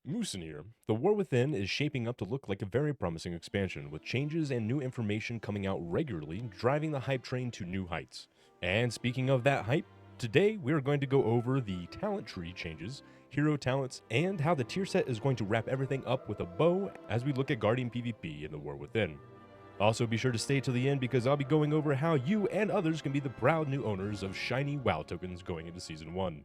Moosin here. The War Within is shaping up to look like a very promising expansion, with changes and new information coming out regularly, driving the hype train to new heights. And speaking of that hype, today we are going to go over the talent tree changes, hero talents, and how the tier set is going to wrap everything up with a bow as we look at Guardian PvP in the War Within. Also, be sure to stay till the end because I'll be going over how you and others can be the proud new owners of shiny WoW tokens going into Season 1.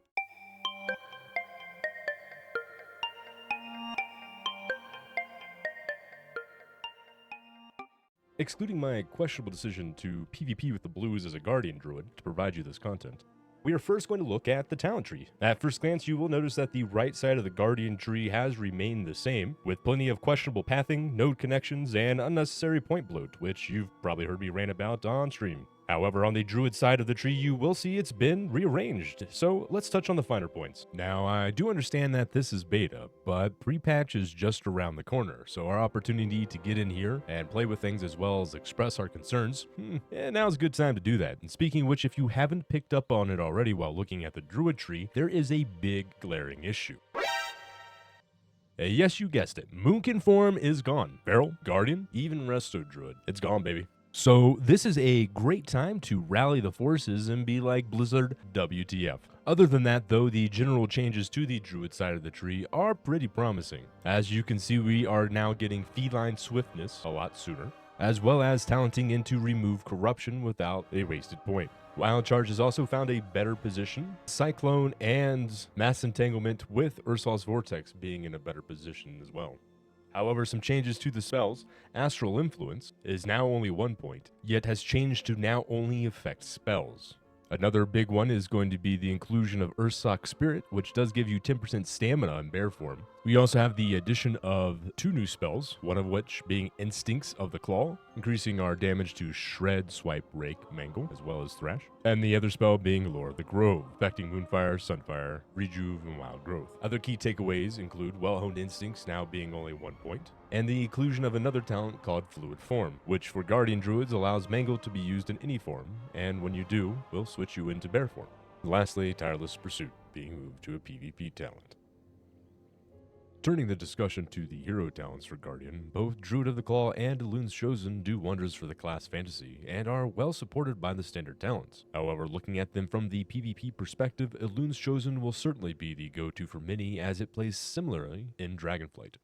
Excluding my questionable decision to PvP with the blues as a Guardian Druid to provide you this content, we are first going to look at the talent tree. At first glance, you will notice that the right side of the Guardian tree has remained the same, with plenty of questionable pathing, node connections, and unnecessary point bloat, which you've probably heard me rant about on stream. However, on the Druid side of the tree, you will see it's been rearranged, so let's touch on the finer points. Now, I do understand that this is beta, but pre-patch is just around the corner, so our opportunity to get in here and play with things as well as express our concerns, now's a good time to do that. And speaking of which, if you haven't picked up on it already while looking at the Druid tree, there is a big glaring issue. Yes, you guessed it. Moonkin form is gone. Feral, Guardian, even Resto Druid. It's gone, baby. So this is a great time to rally the forces and be like Blizzard WTF. Other than that though, the general changes to the Druid side of the tree are pretty promising. As you can see, we are now getting feline swiftness a lot sooner, as well as talenting in to remove corruption without a wasted point. Wild Charge has also found a better position, Cyclone and Mass Entanglement with Ursol's Vortex being in a better position as well. However, some changes to the spells. Astral Influence is now only 1 point, yet has changed to now only affect spells. Another big one is going to be the inclusion of Ursoc Spirit, which does give you 10% stamina in bear form. We also have the addition of 2 new spells, one of which being Instincts of the Claw, increasing our damage to Shred, Swipe, Rake, Mangle, as well as Thrash. And the other spell being Lore of the Grove, affecting Moonfire, Sunfire, Rejuve, and Wild Growth. Other key takeaways include Well-Honed Instincts now being only 1 point, and the inclusion of another talent called Fluid Form, which for Guardian Druids allows Mangle to be used in any form, and when you do, will switch you into bear form. Lastly, Tireless Pursuit being moved to a PvP talent. Turning the discussion to the hero talents for Guardian, both Druid of the Claw and Elune's Chosen do wonders for the class fantasy, and are well supported by the standard talents. However, looking at them from the PvP perspective, Elune's Chosen will certainly be the go-to for many as it plays similarly in Dragonflight.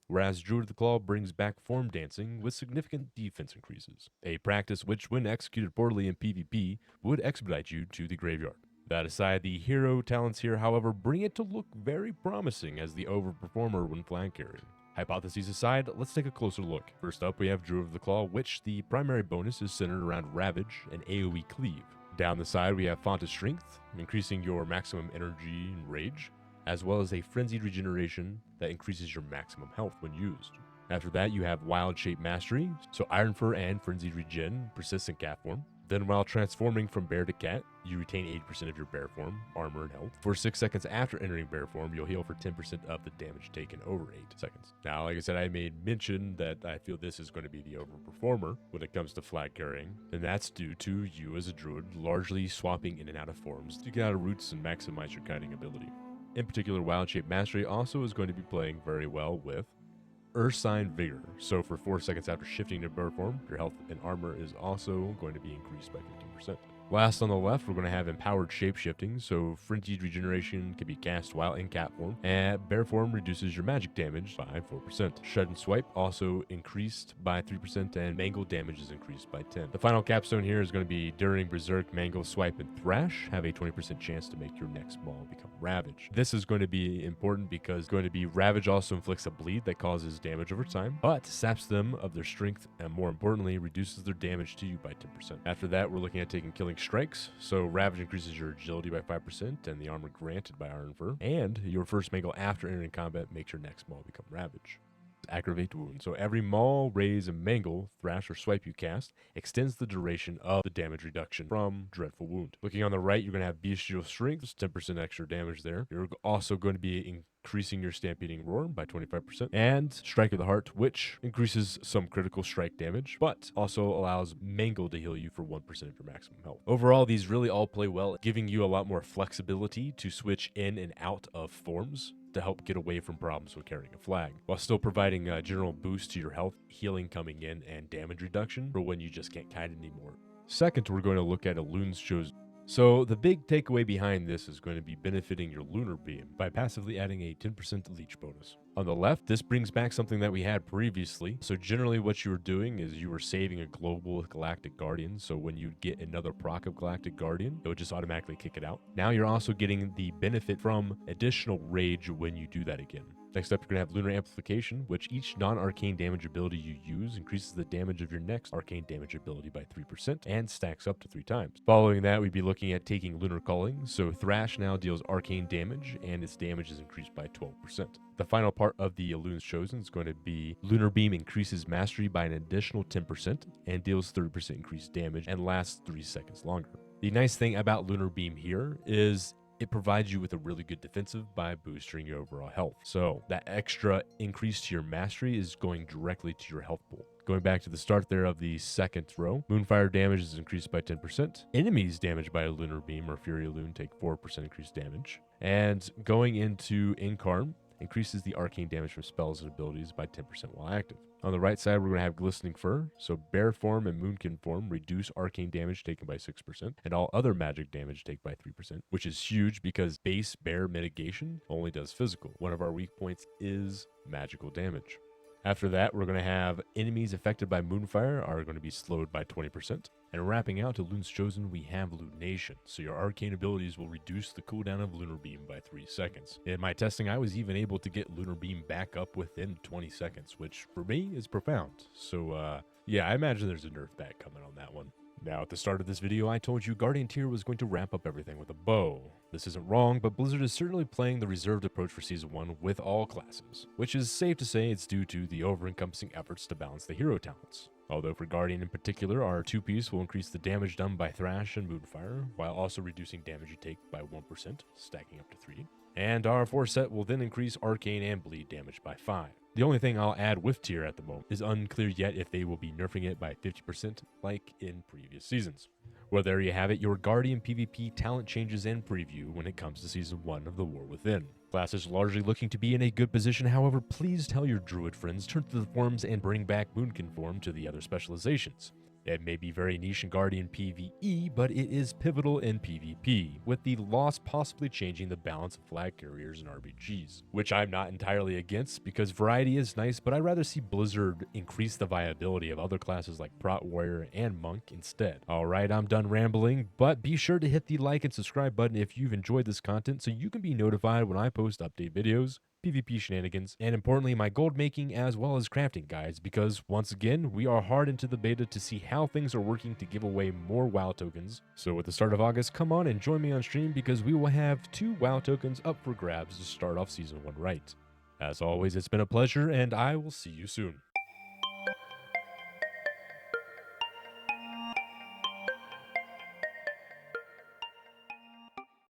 Whereas Druid of the Claw brings back form dancing with significant defense increases, a practice which, when executed poorly in PvP, would expedite you to the graveyard. That aside, the hero talents here, however, bring it to look very promising as the overperformer when flank carrying. Hypotheses aside, let's take a closer look. First up, we have Druid of the Claw, which the primary bonus is centered around Ravage and AoE Cleave. Down the side, we have Font of Strength, increasing your maximum energy and rage, as well as a Frenzied Regeneration that increases your maximum health when used. After that, you have Wild Shape Mastery, so Iron Fur and Frenzied Regen persist in cat form. Then while transforming from bear to cat, you retain 80% of your bear form, armor, and health. For 6 seconds after entering bear form, you'll heal for 10% of the damage taken over 8 seconds. Now, like I said, I made mention that I feel this is going to be the overperformer when it comes to flag carrying, and that's due to you as a druid largely swapping in and out of forms to get out of roots and maximize your kiting ability. In particular, Wild Shape Mastery also is going to be playing very well with Ursine Vigor. So for 4 seconds after shifting to bear form, your health and armor is also going to be increased by 15%. Last on the left, we're going to have Empowered Shapeshifting, so Frenzied Regeneration can be cast while in cat form, and bear form reduces your magic damage by 4%. Shred and Swipe also increased by 3%, and Mangle damage is increased by 10. The final capstone here is going to be during Berserk, Mangle, Swipe, and Thrash have a 20% chance to make your next maul become Ravage. This is going to be important because Ravage also inflicts a bleed that causes damage over time, but saps them of their strength, and more importantly, reduces their damage to you by 10%. After that, we're looking at taking Killing Strikes, so Ravage increases your agility by 5% and the armor granted by Iron Fur, and your first Mangle after entering combat makes your next maul become Ravage. Aggravate Wound, so every maul, raise, and mangle, thrash, or swipe you cast extends the duration of the damage reduction from Dreadful Wound. Looking on the right, you're going to have Bestial Strength, 10% extra damage there. You're also going to be increasing your stampeding roar by 25%, and Strike of the Heart, which increases some critical strike damage, but also allows Mangle to heal you for 1% of your maximum health. Overall, these really all play well, giving you a lot more flexibility to switch in and out of forms to help get away from problems with carrying a flag, while still providing a general boost to your health, healing coming in, and damage reduction for when you just can't kite anymore. Second, we're going to look at Elune's Chosen. So the big takeaway behind this is going to be benefiting your Lunar Beam by passively adding a 10% leech bonus. On the left, this brings back something that we had previously. So generally what you were doing is you were saving a global Galactic Guardian, so when you get another proc of Galactic Guardian, it would just automatically kick it out. Now you're also getting the benefit from additional rage when you do that again. Next up, you're going to have Lunar Amplification, which each non-arcane damage ability you use increases the damage of your next arcane damage ability by 3% and stacks up to 3 times. Following that, we'd be looking at taking Lunar Culling, so Thrash now deals arcane damage, and its damage is increased by 12%. The final part of the Elune's Chosen is going to be Lunar Beam increases mastery by an additional 10% and deals 30% increased damage and lasts 3 seconds longer. The nice thing about Lunar Beam here is it provides you with a really good defensive by boosting your overall health. So that extra increase to your mastery is going directly to your health pool. Going back to the start there of the second row, Moonfire damage is increased by 10%. Enemies damaged by a Lunar Beam or Fury Elune take 4% increased damage. And going into Incarn, increases the arcane damage from spells and abilities by 10% while active. On the right side, we're going to have Glistening Fur. So Bear form and Moonkin form reduce arcane damage taken by 6%, and all other magic damage taken by 3%, which is huge because base Bear mitigation only does physical. One of our weak points is magical damage. After that, we're going to have enemies affected by Moonfire are going to be slowed by 20%. And wrapping out to Elune's Chosen, we have Lunation, so your arcane abilities will reduce the cooldown of Lunar Beam by 3 seconds. In my testing, I was even able to get Lunar Beam back up within 20 seconds, which for me is profound. So yeah, I imagine there's a nerf back coming on that one. Now, at the start of this video, I told you Guardian Tier was going to wrap up everything with a bow. This isn't wrong, but Blizzard is certainly playing the reserved approach for Season 1 with all classes, which is safe to say it's due to the over-encompassing efforts to balance the hero talents. Although for Guardian in particular, our 2-piece will increase the damage done by Thrash and Moonfire, while also reducing damage you take by 1%, stacking up to 3. And our 4 set will then increase Arcane and Bleed damage by 5. The only thing I'll add with Tier at the moment is unclear yet if they will be nerfing it by 50% like in previous seasons. Well, there you have it, your Guardian PvP talent changes and preview when it comes to Season 1 of The War Within. Class is largely looking to be in a good position, however, please tell your Druid friends, turn to the forums and bring back Moonkin form to the other specializations. It may be very niche in Guardian PvE, but it is pivotal in PvP, with the loss possibly changing the balance of flag carriers and RBGs, which I'm not entirely against because variety is nice, but I'd rather see Blizzard increase the viability of other classes like Prot Warrior and Monk instead. Alright, I'm done rambling, but be sure to hit the like and subscribe button if you've enjoyed this content so you can be notified when I post update videos, PvP shenanigans, and importantly my gold making as well as crafting guides, because once again we are hard into the beta to see how things are working to give away more WoW tokens. So at the start of August, come on and join me on stream because we will have 2 WoW tokens up for grabs to start off Season 1 right. As always, it's been a pleasure and I will see you soon.